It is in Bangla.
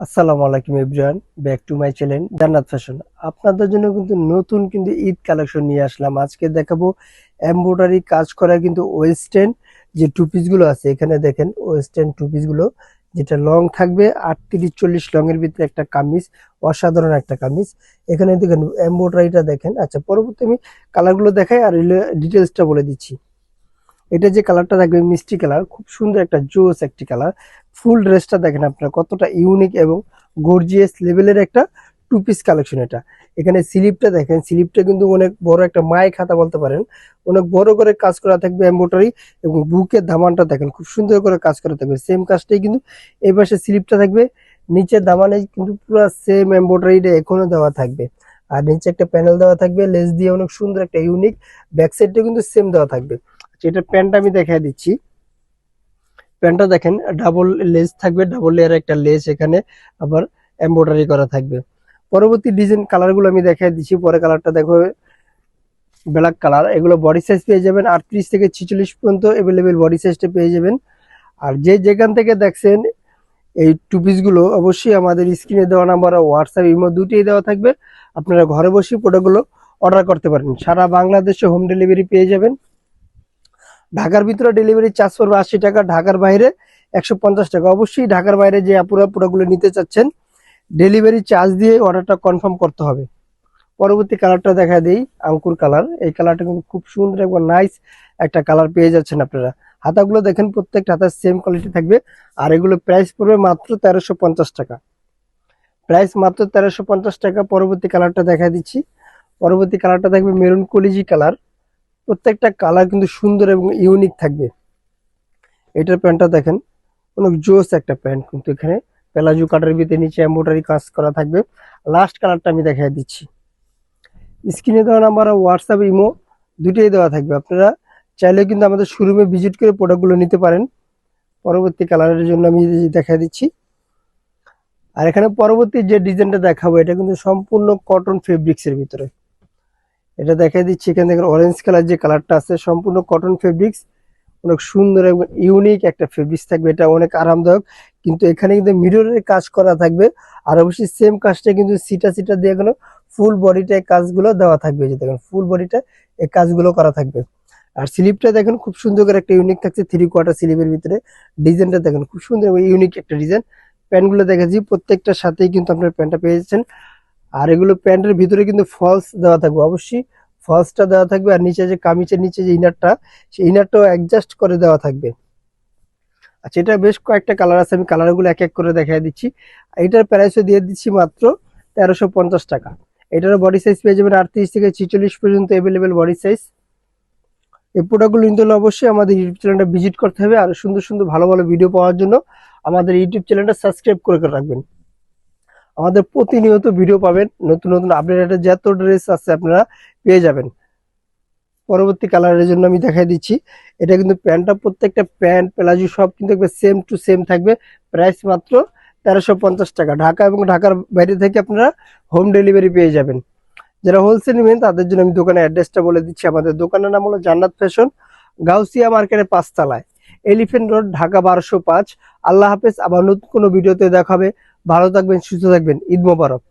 আসসালামু আলাইকুম everyone, back to my channel জান্নাত ফ্যাশন। আপনাদের জন্য কিন্তু নতুন ঈদ কালেকশন নিয়ে আসলাম। আজকে দেখাবো এমব্রয়ডারি কাজ করা ওয়েস্টার্ন যে টু পিস গুলো আছে। এখানে দেখেন ওয়েস্টার্ন টু পিস গুলো, যেটা লং থাকবে 38-40 লং এর ভিতরে একটা কামিজ, অসাধারণ একটা কামিজ। এখানে দেখেন এমব্রয়ডারিটা দেখেন। আচ্ছা, পরবর্তী আমি কালার গুলো দেখাই আর ডিটেলসটা বলে দিচ্ছি। এটা যে কালারটা থাকবে মিষ্টি কালার, খুব সুন্দর একটা জোস একটি কালার। ফুল ড্রেসটা দেখেন আপনারা কতটা ইউনিক এবং গর্জিয়াস লেভেলের একটা টু পিস কালেকশন এটা। এখানে স্লিপটা দেখেন, স্লিপটা কিন্তু অনেক বড় একটা মাই খাতা বলতে পারেন, অনেক বড় করে কাজ করা থাকবে এমব্রয়ডারি। এবং বুকের দামানটা দেখেন খুব সুন্দর করে কাজ করা থাকবে, সেম কাজটাই কিন্তু এই পাশে স্লিপটা থাকবে। নিচের দামানে কিন্তু পুরো সেম এমব্রয়ডারিটা এখনো দেওয়া থাকবে। আর নিচে একটা প্যানেল দেওয়া থাকবে লেস দিয়ে, অনেক সুন্দর একটা ইউনিক। ব্যাক সাইডটা কিন্তু সেম দেওয়া থাকবে। এটা প্যান্টটা আমি দেখাই দিচ্ছি। প্যান্টটা দেখেন ডাবল লেস থাকবে, ডাবল লেয়ার একটা লেস এখানে আবার এমব্রয়ডারি করা থাকবে। পরবর্তী ডিজাইন কালারগুলো আমি দেখাই দিচ্ছি। পরে কালারটা দেখো ব্ল্যাক কালার। এগুলো বডি সাইজ পেয়ে যাবেন 38 থেকে 46 পর্যন্ত অ্যাভেলেবেল বডি সাইজটা পেয়ে যাবেন। আর যেখান থেকে দেখছেন এই টু পিস গুলো, অবশ্যই আমাদের স্ক্রিনে দেওয়া নাম্বার হোয়াটসঅ্যাপ ইমো দুটোই দেওয়া থাকবে। আপনারা ঘরে বসে প্রোডাক্টগুলো অর্ডার করতে পারেন। সারা বাংলাদেশে হোম ডেলিভারি পেয়ে যাবেন। ঢাকার ভিতরে ডেলিভারি চার্জ পড়বে 80 টাকা, ঢাকার বাইরে 150 টাকা। অবশ্যই ঢাকার বাইরে যে আপুরা প্রোডাক্টগুলো নিতে চাচ্ছেন, ডেলিভারি চার্জ দিয়ে অর্ডারটা কনফার্ম করতে হবে। পরবর্তী কালারটা দেখা দেই, আঙ্কুর কালার। এই কালারটা কিন্তু খুব সুন্দর এবং নাইস একটা কালার পেয়ে যাচ্ছেন আপনারা। হাতাগুলো দেখেন প্রত্যেকটা হাতার সেম কোয়ালিটি থাকবে। আর এগুলো প্রাইস পড়বে মাত্র 1350 টাকা। প্রাইস মাত্র 1350 টাকা। পরবর্তী কালারটা দেখা দিচ্ছি। পরবর্তী কালারটা থাকবে মেরুন কলিজি কালার। প্রত্যেকটা কালার কিন্তু সুন্দর এবং ইউনিক থাকবে। এটার প্যান্টটা দেখেন, অনেক জোস একটা প্যান্ট কিন্তু এখানে প্লাজো কাটার ভিতরে নিচে এমব্রয়ডারি কাজ করা থাকবে। লাস্ট কালারটা আমি দেখাই দিচ্ছি। স্ক্রিনে দেওয়া নাম্বার হোয়াটসঅ্যাপ ইমো দুটোই দেওয়া থাকবে। আপনারা চাইলে কিন্তু আমাদের শোরুমে ভিজিট করে প্রোডাক্টগুলো নিতে পারেন। পরবর্তী কালারের জন্য আমি দেখাই দিচ্ছি। আর এখানে পরবর্তী যে ডিজাইনটা দেখাবো, এটা কিন্তু সম্পূর্ণ কটন ফেব্রিক্স এর ভিতরে। এটা দেখাই দিচ্ছি। এখানে দেখেন অরেঞ্জ কালার যে কালারটা আছে, সম্পূর্ণ কটন ফেব্রিক্স। অনেক সুন্দর এবং ইউনিক একটা ফেব্রিক্স থাকবে, এটা অনেক আরামদায়ক। কিন্তু এখানে কিন্তু মিররের কাজ করা থাকবে। আর অবশ্যই সেম কাজটা কিন্তু সিটা সিটা দিয়ে গেল ফুল বডিটা এই কাজগুলো দেওয়া থাকবে। যে দেখেন ফুল বডিটা এই কাজগুলো করা থাকবে। আর স্লিপটা দেখেন খুব সুন্দর করে একটা ইউনিক থাকছে, 3/4 স্লিপের ভিতরে। ডিজাইনটা দেখেন খুব সুন্দর এবং ইউনিক একটা ডিজাইন। প্যান্টগুলো দেখেছি প্রত্যেকটার সাথেই কিন্তু আপনার প্যান্টটা পেয়ে যাচ্ছেন। আর এগুলো প্যান্টের ভিতরে কিন্তু ফলস দেওয়া থাকবে, অবশ্যই ফলসটা দেওয়া থাকবে। আর নিচে যে কামিজের নিচে যে ইনারটা, সেই ইনারটাও অ্যাডজাস্ট করে দেওয়া থাকবে। আচ্ছা, এটা বেশ কয়েকটা কালার আছে, আমি কালারগুলো এক এক করে দেখাই দিচ্ছি। এটার প্রাইসও দিয়ে দিচ্ছি মাত্র 1350 টাকা। এটারও বডি সাইজ পেয়ে যাবেন 38 থেকে 46 পর্যন্ত অ্যাভেলেবেল বডি সাইজ। এই প্রোডাক্টগুলো নিতে হলে অবশ্যই আমাদের ইউটিউব চ্যানেলটা ভিজিট করতে হবে। আর সুন্দর সুন্দর ভালো ভালো ভিডিও পাওয়ার জন্য আমাদের ইউটিউব চ্যানেলটা সাবস্ক্রাইব করে রাখবেন। আমাদের প্রতিনিয়ত ভিডিও পাবেন, নতুন নতুন আপডেটেড যত ড্রেস আছে আপনারা পেয়ে যাবেন। পরবর্তী কালারের জন্য আমি দেখাই দিচ্ছি। এটা কিন্তু প্যান্টটা প্রত্যেকটা প্যান্ট প্লাজো সব কিন্তু সেম টু সেম থাকবে। প্রাইস মাত্র 1350 টাকা। ঢাকা এবং ঢাকার বাইরে থেকে আপনারা হোম ডেলিভারি পেয়ে যাবেন। যারা হোলসেল নেবেন তাদের জন্য আমি দোকানের অ্যাড্রেসটা বলে দিচ্ছি। আমাদের দোকানের নাম হলো জান্নাত ফ্যাশন, গাউসিয়া মার্কেটের 5 তলায়, এলিফেন্ট রোড, ঢাকা 1205। আল্লাহ হাফেজ। আবার নতুন কোনো ভিডিওতে দেখা হবে। ভালো থাকবেন, সুস্থ থাকবেন। ঈদ মোবারক।